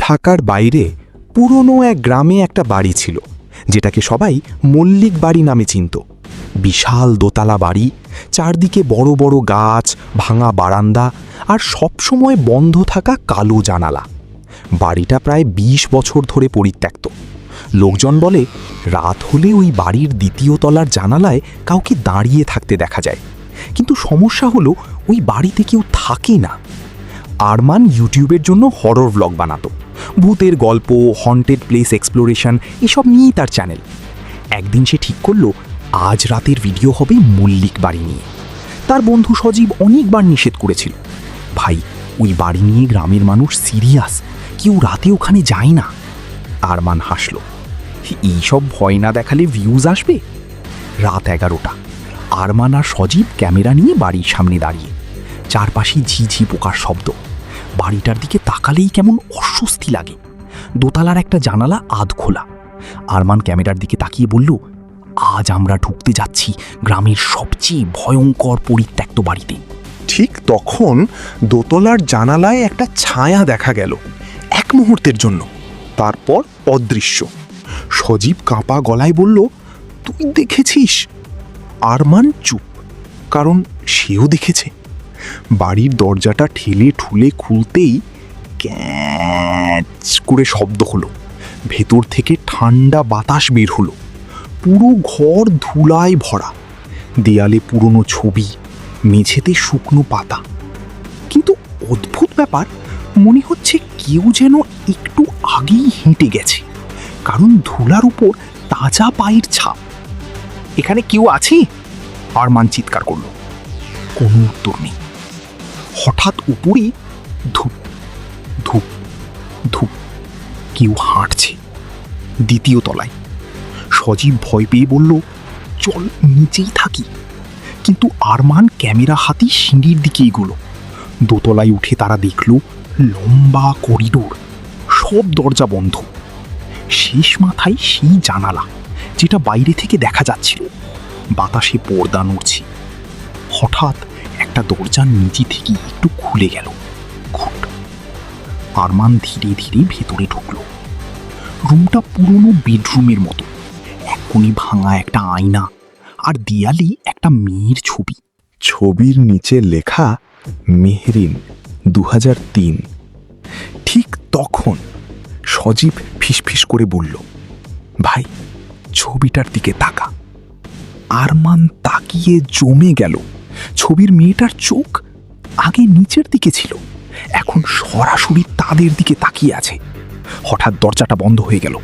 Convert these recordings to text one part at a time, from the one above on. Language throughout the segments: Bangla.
ঢাকার বাইরে পুরনো এক গ্রামে একটা বাড়ি ছিল, যেটাকে সবাই মল্লিক বাড়ি নামে চিনত। বিশাল দোতলা বাড়ি, চারদিকে বড় বড় গাছ, ভাঙা বারান্দা আর সবসময় বন্ধ থাকা কালো জানালা। বাড়িটা প্রায় ২০ বছর ধরে পরিত্যক্ত। লোকজন বলে রাত হলে ওই বাড়ির দ্বিতীয় তলার জানালায় কাউকে দাঁড়িয়ে থাকতে দেখা যায়, কিন্তু সমস্যা হলো ওই বাড়িতে কেউ থাকে না। আরমান ইউটিউবের জন্য হরর ব্লগ বানাতো, ভূতের গল্প, হন্টেড প্লেস এক্সপ্লোরেশন এসব নিয়েই তার চ্যানেল। একদিন সে ঠিক করলো আজ রাতের ভিডিও হবে মল্লিক বাড়ি নিয়ে। তার বন্ধু সজীব অনেকবার নিষেধ করেছিল, ভাই ওই বাড়ি নিয়ে গ্রামের মানুষ সিরিয়াস, কেউ রাতে ওখানে যায় না। আরমান হাসল, এইসব ভয় না দেখালে ভিউজ আসবে। রাত 11টা, আরমান আর সজীব ক্যামেরা নিয়ে বাড়ির সামনে দাঁড়িয়ে। চারপাশে ঝিঝি পোকার শব্দ, বাড়িটার দিকে তাকালেই কেমন অস্বস্তি লাগে। দোতলার একটা জানালা আধ খোলা। আরমান ক্যামেরার দিকে তাকিয়ে বলল, আজ আমরা ঢুকতে যাচ্ছি গ্রামের সবচেয়ে ভয়ঙ্কর পরিত্যক্ত বাড়িতে। ঠিক তখন দোতলার জানালায় একটা ছায়া দেখা গেল, এক মুহূর্তের জন্য, তারপর অদৃশ্য। সজীব কাঁপা গলায় বলল, তুই দেখেছিস? আরমান চুপ, কারণ সেও দেখেছে। বাড়ির দরজাটা ঠেলে ঠুলে খুলতেই ক্যাচ করে শব্দ হলো। ভেতর থেকে ঠান্ডা বাতাস বের হলো। পুরো ঘর ধুলায় ভরা, দেয়ালে পুরনো ছবি, মেঝেতে শুকনো পাতা। কিন্তু অদ্ভুত ব্যাপার, মনে হচ্ছে কেউ যেন একটু আগেই হেঁটে গেছে, কারণ ধুলার উপর তাজা পায়ের ছাপ। এখানে কেউ আছে? আরমান চিৎকার করল। কোনো উত্তর নেই। হঠাৎ উপরে ধূপ ধূপ ধূপ, কেউ হাঁটছে দ্বিতীয় তলায়। সজীব ভয় পেয়ে বলল, চল নিচেই থাকি। কিন্তু আরমান ক্যামেরা হাতে সিঁড়ির দিকে এগোলো। দোতলায় উঠে তারা দেখল লম্বা করিডোর, সব দরজা বন্ধ। শেষ মাথায় সেই জানালা, যেটা বাইরে থেকে দেখা যাচ্ছিল। বাতাসে পর্দা নড়ছে। হঠাৎ একটা দরজার নিচে থেকে একটু খুলে গেল। আরমান ধীরে ধীরে ভেতরে ঢুকল। রুমটা পুরনো বেডরুমের মতো, এক কোণে ভাঙা একটা আয়না, আর দেয়ালে একটা মেয়ের ছবি। ছবির নিচে লেখা মেহরিন 2003। ঠিক তখন সজীব ফিসফিস করে বলল, ভাই ছবিটার দিকে তাকা। আরমান তাকিয়ে জমে গেল। ছবির মেয়েটার চোখ আগে নিচের দিকে ছিল, এখন সরাসরি তাদের দিকে তাকিয়ে আছে। হঠাৎ দরজাটা বন্ধ হয়ে গেল।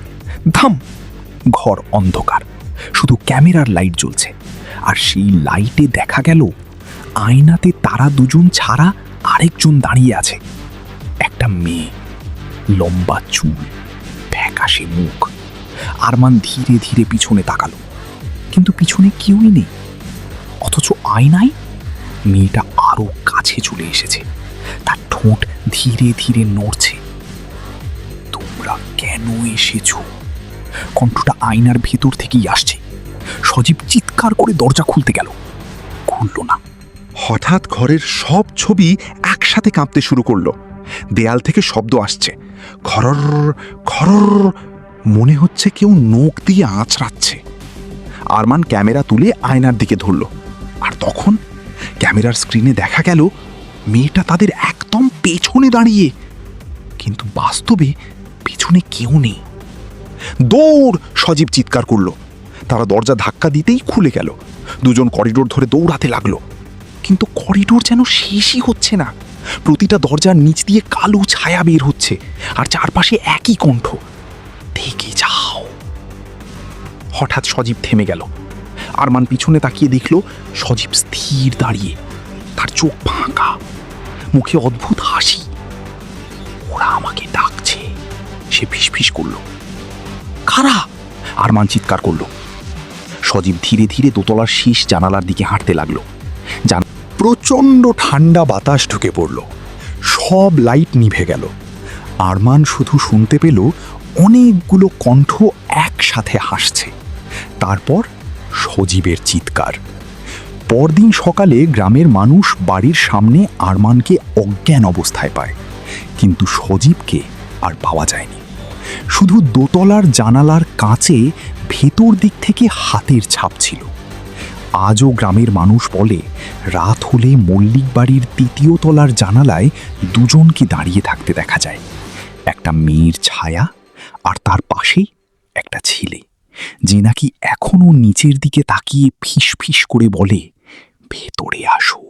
ধাম! ঘর অন্ধকার, শুধু ক্যামেরার লাইট জ্বলছে। আর সেই লাইটে দেখা গেল আয়নাতে তারা দুজন ছাড়া আরেকজন দাঁড়িয়ে আছে। একটা মেয়ে, লম্বা চুল, ফ্যাকাশে মুখ। আরমান ধীরে ধীরে পিছনে তাকালো, কিন্তু পিছনে কেউই নেই। অথচ আয়নায় মেয়েটা আরো কাছে চলে এসেছে। তার ঠোঁট ধীরে ধীরে নড়ছে। তোমরা কেন এসেছ? কণ্ঠটা আয়নার ভেতর থেকেই আসছে। সজীব চিৎকার করে দরজা খুলতে গেল, খুলল না। হঠাৎ ঘরের সব ছবি একসাথে কাঁপতে শুরু করলো। দেয়াল থেকে শব্দ আসছে, খরর খরর, মনে হচ্ছে কেউ নখ দিয়ে আঁচড়াচ্ছে। আরমান ক্যামেরা তুলে আয়নার দিকে ধরল, আর তখন ক্যামেরার স্ক্রিনে দেখা গেল মেয়েটা তাদের একদম পেছনে দাঁড়িয়ে, কিন্তু বাস্তবে পেছনে কেউ নেই। দৌড়! সজীব চিৎকার করলো। তারা দরজা ধাক্কা দিতেই খুলে গেল। দুজন করিডোর ধরে দৌড়াতে লাগলো, কিন্তু করিডোর যেন শেষই হচ্ছে না। প্রতিটা দরজার নিচ দিয়ে কালো ছায়া বের হচ্ছে, আর চারপাশে একই কণ্ঠ, থেকে যাও। হঠাৎ সজীব থেমে গেল। আরমান পিছনে তাকিয়ে দেখল সজীব স্থির দাঁড়িয়ে, তার চোখ ফাঁকা, মুখে অদ্ভুত হাসি। ওরা আমাকে ডাকছে, সে ফিসফিস করল। কারা? আরমান চিৎকার করল। সজীব ধীরে ধীরে দোতলার শেষ জানালার দিকে হাঁটতে লাগলো। প্রচণ্ড ঠান্ডা বাতাস ঢুকে পড়ল, সব লাইট নিভে গেল। আরমান শুধু শুনতে পেল অনেকগুলো কণ্ঠ একসাথে হাসছে। তারপর সজীবের চিৎকার। পরদিন সকালে গ্রামের মানুষ বাড়ির সামনে আরমানকে অজ্ঞান অবস্থায় পায়, কিন্তু সজীবকে আর পাওয়া যায়নি। শুধু দোতলার জানালার কাঁচে ভেতর দিক থেকে হাতের ছাপ ছিল। আজও গ্রামের মানুষ বলে রাত হলে মল্লিক বাড়ির ৩য় তলার জানালায় দুজনকে দাঁড়িয়ে থাকতে দেখা যায়, একটা মেয়ের ছায়া আর তার পাশেই একটা ছেলে, যে নাকি এখনো নিচের দিকে তাকিয়ে ফিস ফিস করে বলে, ভেতরে আসো।